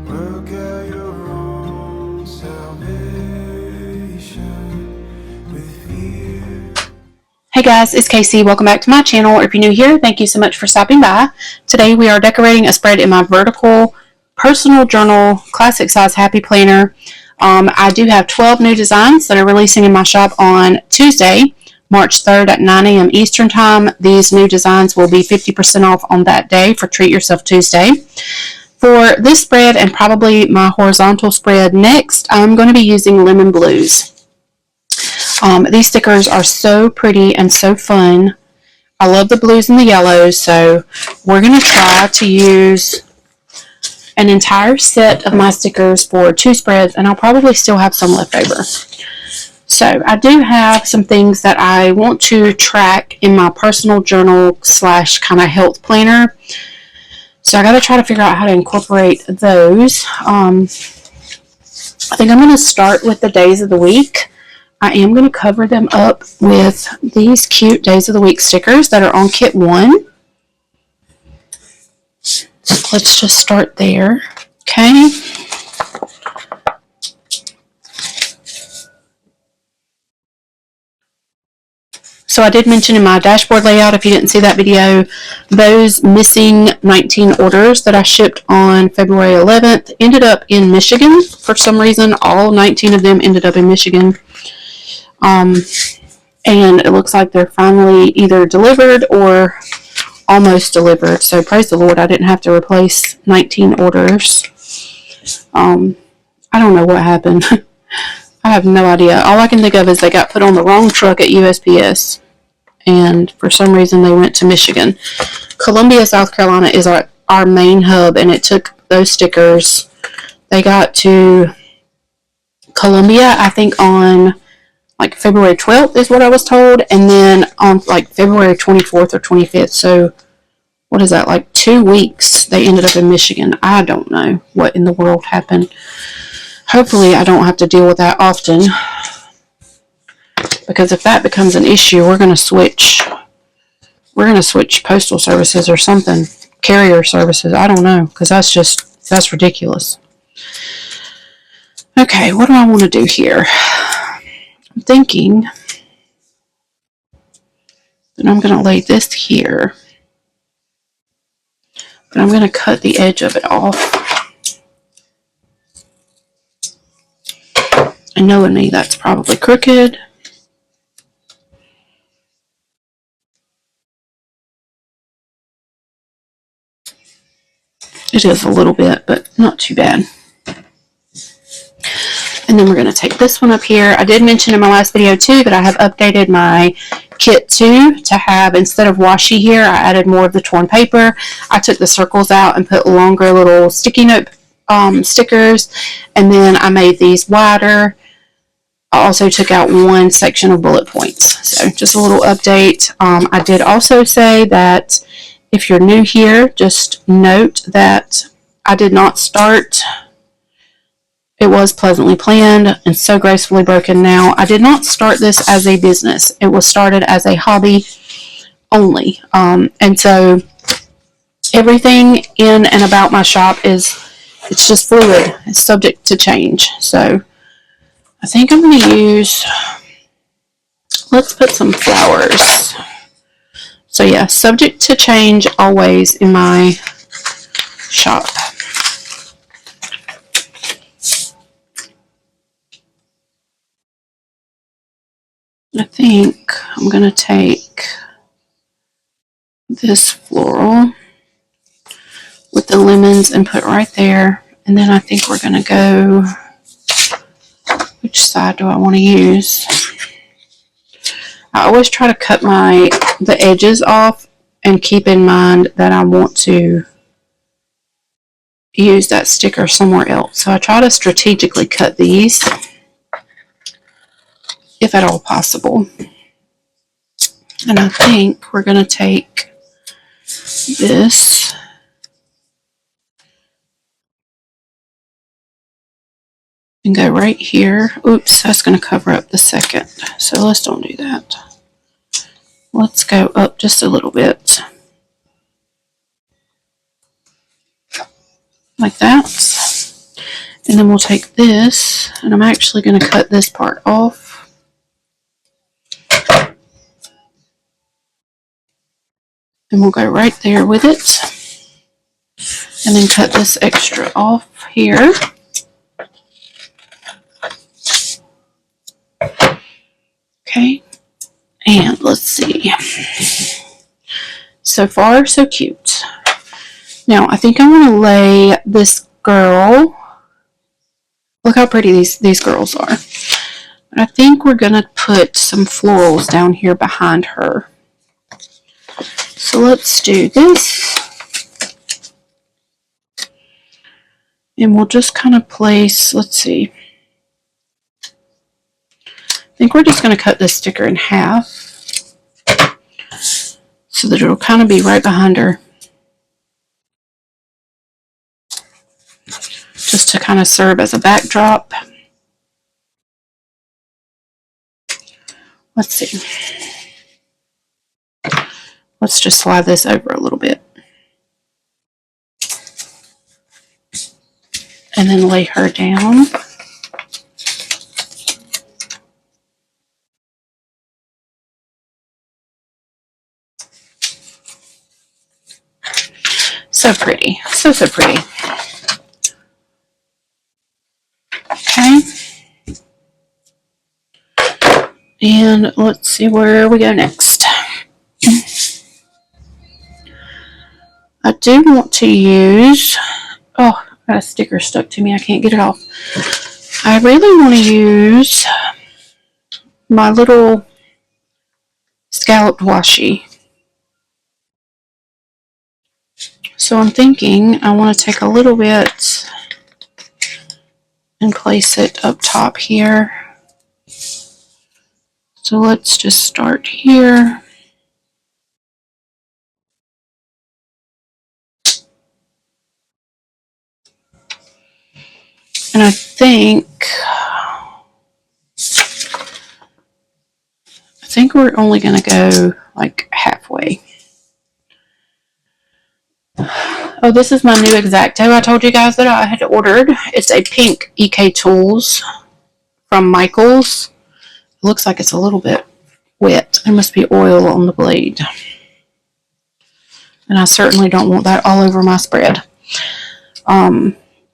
Work out your own salvation with fear. Hey guys, it's Casey. Welcome back to my channel. If you're new here, thank you so much for stopping by. Today we are decorating a spread in my vertical personal journal classic size happy planner. I do have 12 new designs that are releasing in my shop on Tuesday, March 3rd at 9 a.m. Eastern Time. These new designs will be 50% off on that day for Treat Yourself Tuesday. For this spread and probably my horizontal spread next, I'm going to be using Lemon Blues. These stickers are so pretty and so fun. I love the blues and the yellows, so we're going to try to use an entire set of my stickers for 2 spreads, and I'll probably still have some left over. So I do have some things that I want to track in my personal journal / kind of health planner. So I got to try to figure out how to incorporate those. I think I'm going to start with the days of the week. I am going to cover them up with these cute Days of the Week stickers that are on Kit 1. So let's just start there. Okay. So I did mention in my dashboard layout, if you didn't see that video, those missing 19 orders that I shipped on February 11th ended up in Michigan. For some reason, all 19 of them ended up in Michigan. And it looks like they're finally either delivered or almost delivered. So praise the Lord, I didn't have to replace 19 orders. I don't know what happened. I have no idea. All I can think of is they got put on the wrong truck at USPS. And for some reason they went to Michigan. Columbia, South Carolina is our main hub, and it took those stickers. They got to Columbia, I think, on like February 12th is what I was told, and then on like February 24th or 25th. So what is that, like 2 weeks they ended up in Michigan. I don't know what in the world happened. Hopefully I don't have to deal with that often, because if that becomes an issue, we're going to switch postal services or something, carrier services. I don't know, because that's ridiculous. Okay, what do I want to do here? I'm thinking that I'm going to lay this here, but I'm going to cut the edge of it off. And knowing me, that's probably crooked. It is a little bit, but not too bad. And then we're going to take this one up here. I did mention in my last video too that I have updated my Kit 2 to have, instead of washi here, I added more of the torn paper. I took the circles out and put longer little sticky note stickers, and then I made these wider. I also took out one section of bullet points. So just a little update. I did also say that if you're new here, just note that I did not start. It was pleasantly planned and so gracefully broken now. I did not start this as a business. It was started as a hobby only. And so everything in and about my shop it's just fluid. It's subject to change. So I think I'm going to use, let's put some flowers. So yeah, subject to change always in my shop. I think I'm going to take this floral with the lemons and put right there. And then I think we're going to go, which side do I want to use? I always try to cut the edges off and keep in mind that I want to use that sticker somewhere else. So I try to strategically cut these, if at all possible. And I think we're going to take this and go right here. Oops, that's going to cover up the second. So let's don't do that. Let's go up just a little bit. Like that. And then we'll take this, and I'm actually going to cut this part off. And we'll go right there with it. And then cut this extra off here. Okay. And let's see. So far, so cute. Now, I think I want to lay this girl. Look how pretty these girls are. But I think we're going to put some florals down here behind her. So let's do this. And we'll just kind of place, let's see. I think we're just going to cut this sticker in half so that it'll kind of be right behind her. Just to kind of serve as a backdrop. Let's see. Let's just slide this over a little bit. And then lay her down. So pretty. So pretty. Okay. And let's see where we go next. I do want to use, oh, I got a sticker stuck to me. I can't get it off. I really want to use my little scalloped washi. So I'm thinking I want to take a little bit and place it up top here. So let's just start here. And I think we're only going to go like halfway. Oh, this is my new X-Acto I told you guys that I had ordered. It's a pink EK Tools from Michaels. It looks like it's a little bit wet. There must be oil on the blade. And I certainly don't want that all over my spread.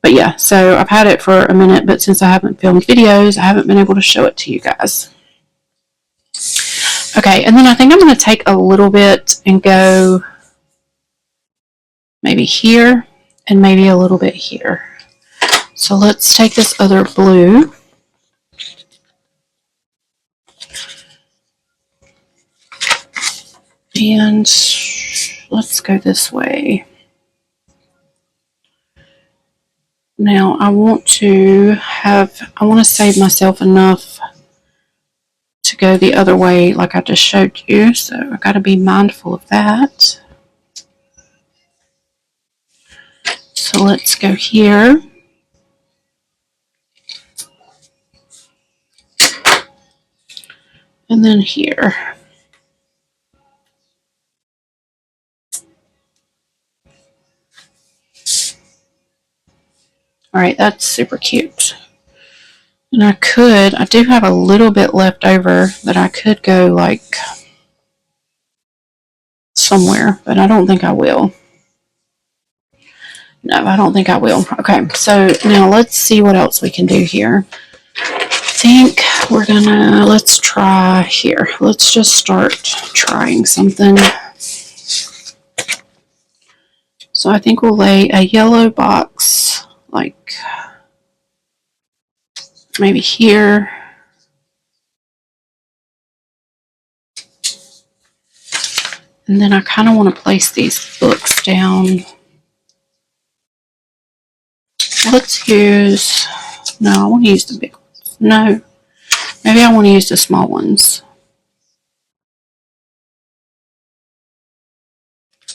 But yeah, so I've had it for a minute, but since I haven't filmed videos, I haven't been able to show it to you guys. Okay, and then I think I'm going to take a little bit and go maybe here and maybe a little bit here. So let's take this other blue. And let's go this way. Now I want to save myself enough to go the other way like I just showed you. So I got to be mindful of that. So let's go here. And then here. Alright, that's super cute. And I do have a little bit left over that I could go like somewhere, but I don't think I will. No, I don't think I will. Okay, so now let's see what else we can do here. I think we're gonna, let's try here. Let's just start trying something. So I think we'll lay a yellow box like maybe here. And then I kind of want to place these books down. Let's use, no, I want to use the big ones. No, maybe I want to use the small ones.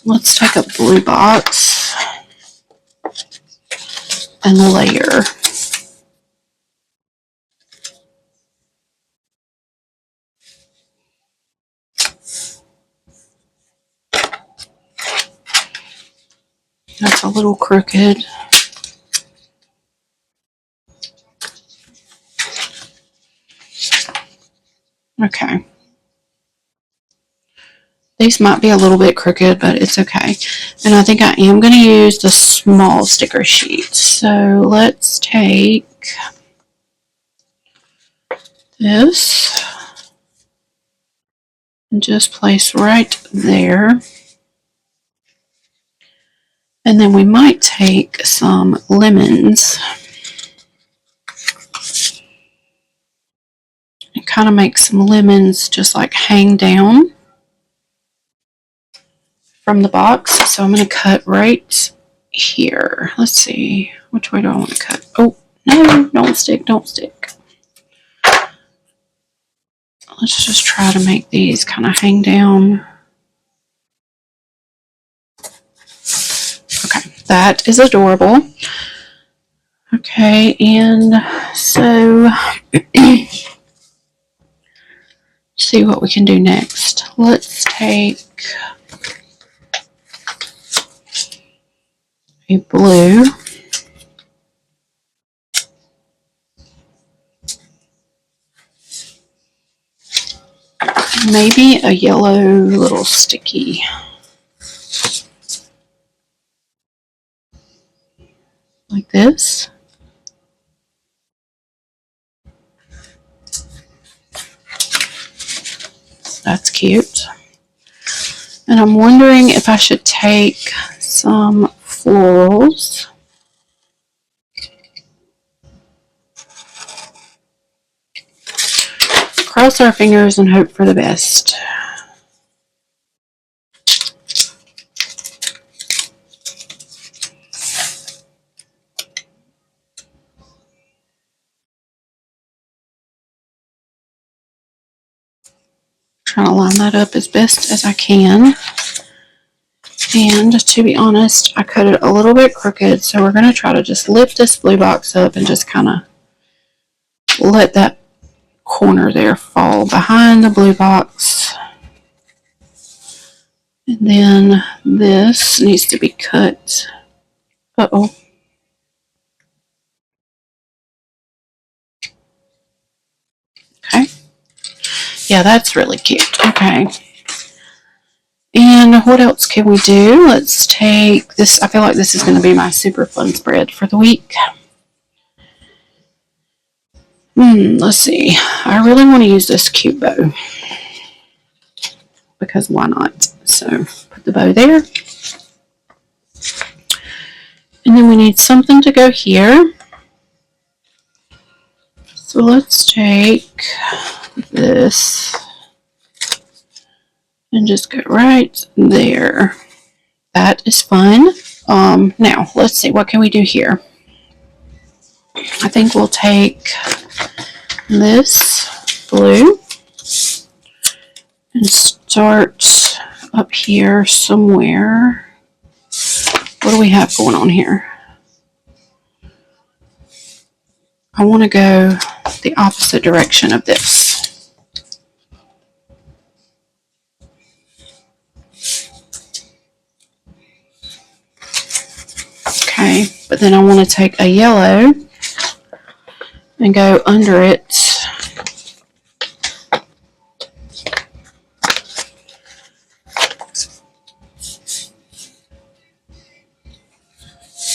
Let's take a blue box and layer. That's a little crooked. Okay. These might be a little bit crooked, but it's okay. And I think I am going to use the small sticker sheet. So let's take this and just place right there. And then we might take some lemons and kind of make some lemons just like hang down from the box. So I'm going to cut right here. Let's see. Which way do I want to cut? Oh, no, don't stick, don't stick. Let's just try to make these kind of hang down. Okay, that is adorable. Okay, and so see what we can do next. Let's take a blue. Maybe a yellow little sticky. Like this. That's cute. And I'm wondering if I should take some florals. Cross our fingers and hope for the best. Trying to line that up as best as I can. And to be honest, I cut it a little bit crooked, so we're going to try to just lift this blue box up and just kind of let that corner there fall behind the blue box. And then this needs to be cut. Uh-oh. Okay. Yeah, that's really cute. Okay. And what else can we do? Let's take this. I feel like this is going to be my super fun spread for the week. Let's see. I really want to use this cute bow. Because why not? So put the bow there. And then we need something to go here. So let's take this and just go right there. That is fun. Now let's see, what can we do here? I think we'll take this blue and start up here somewhere. What do we have going on here? I want to go the opposite direction of this. Okay, but then I want to take a yellow and go under it.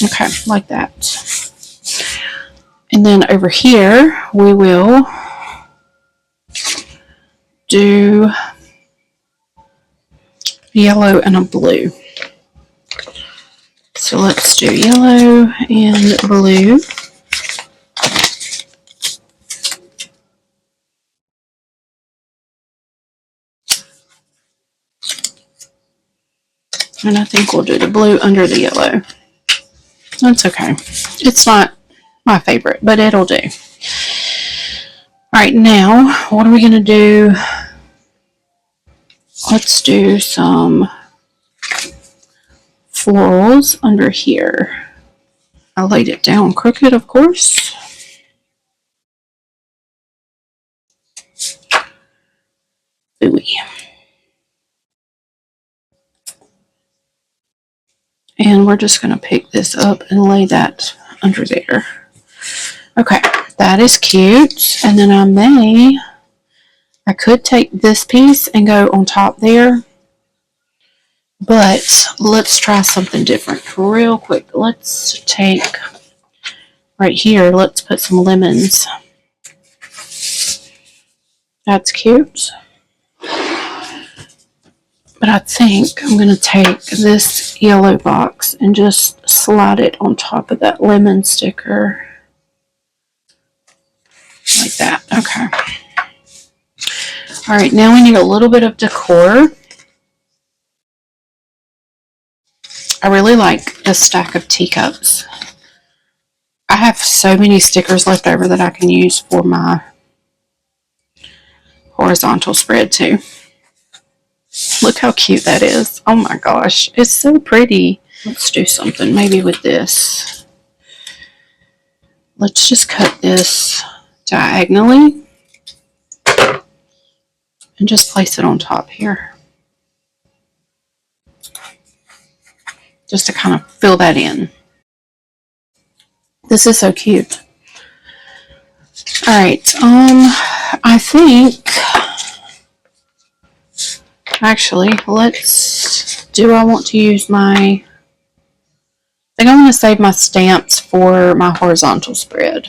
Okay, like that. And then over here, we will do yellow and a blue. So let's do yellow and blue. And I think we'll do the blue under the yellow. That's okay. It's not my favorite, but it'll do. Alright, now what are we going to do? Let's do some florals under here. I laid it down crooked, of course. Ooey. And we're just going to pick this up and lay that under there. Okay, that is cute. And then I may I could take this piece and go on top there, but let's try something different real quick. Let's take right here, let's put some lemons. That's cute. But I think I'm going to take this yellow box and just slide it on top of that lemon sticker. Like that. Okay. Alright, now we need a little bit of decor. I really like a stack of teacups. I have so many stickers left over that I can use for my horizontal spread too. Look how cute that is. Oh my gosh, it's so pretty. Let's do something maybe with this. Let's just cut this diagonally and just place it on top here. Just to kind of fill that in. This is so cute. Alright, I think actually, I want to use my, I think I'm going to save my stamps for my horizontal spread.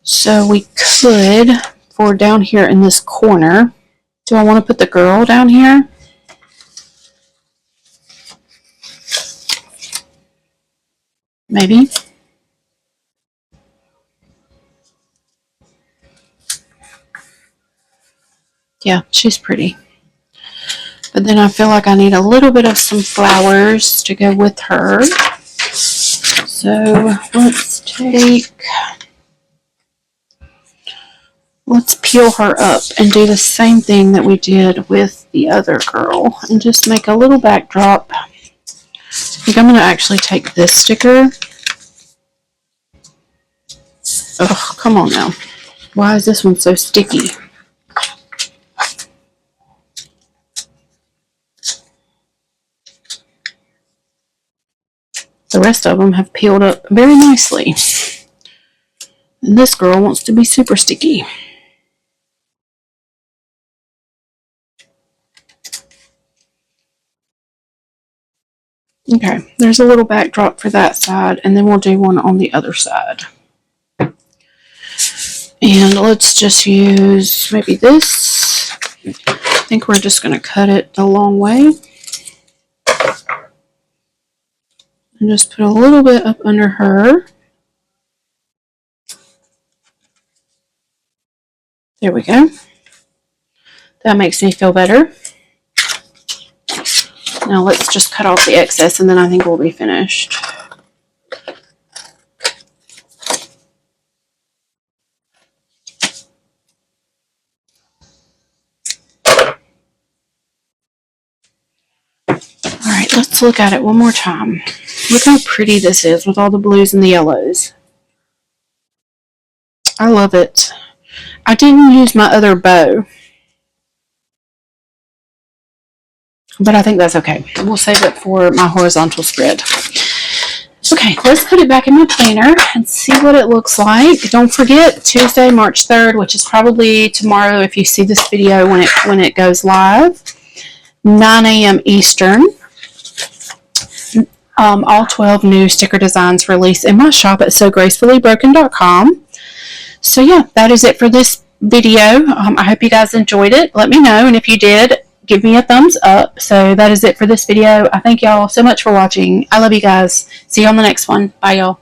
So we could, for down here in this corner, do I want to put the girl down here? Maybe. Yeah, she's pretty. But then I feel like I need a little bit of some flowers to go with her. So let's peel her up and do the same thing that we did with the other girl and just make a little backdrop. I think I'm going to actually take this sticker. Oh, come on now. Why is this one so sticky? The rest of them have peeled up very nicely. And this girl wants to be super sticky. Okay, there's a little backdrop for that side, and then we'll do one on the other side. And let's just use maybe this. I think we're just going to cut it a long way. And just put a little bit up under her. There we go. That makes me feel better. Now let's just cut off the excess and then I think we'll be finished. Alright, let's look at it one more time. Look how pretty this is with all the blues and the yellows. I love it. I didn't use my other bow, but I think that's okay. We'll save it for my horizontal spread. Okay, let's put it back in my planner and see what it looks like. Don't forget, Tuesday, March 3rd, which is probably tomorrow if you see this video when it goes live, 9 a.m. Eastern. All 12 new sticker designs released in my shop at SoGracefullyBroken.com. So yeah, that is it for this video. I hope you guys enjoyed it. Let me know, and if you did, give me a thumbs up. So that is it for this video. I thank y'all so much for watching. I love you guys. See you on the next one. Bye, y'all.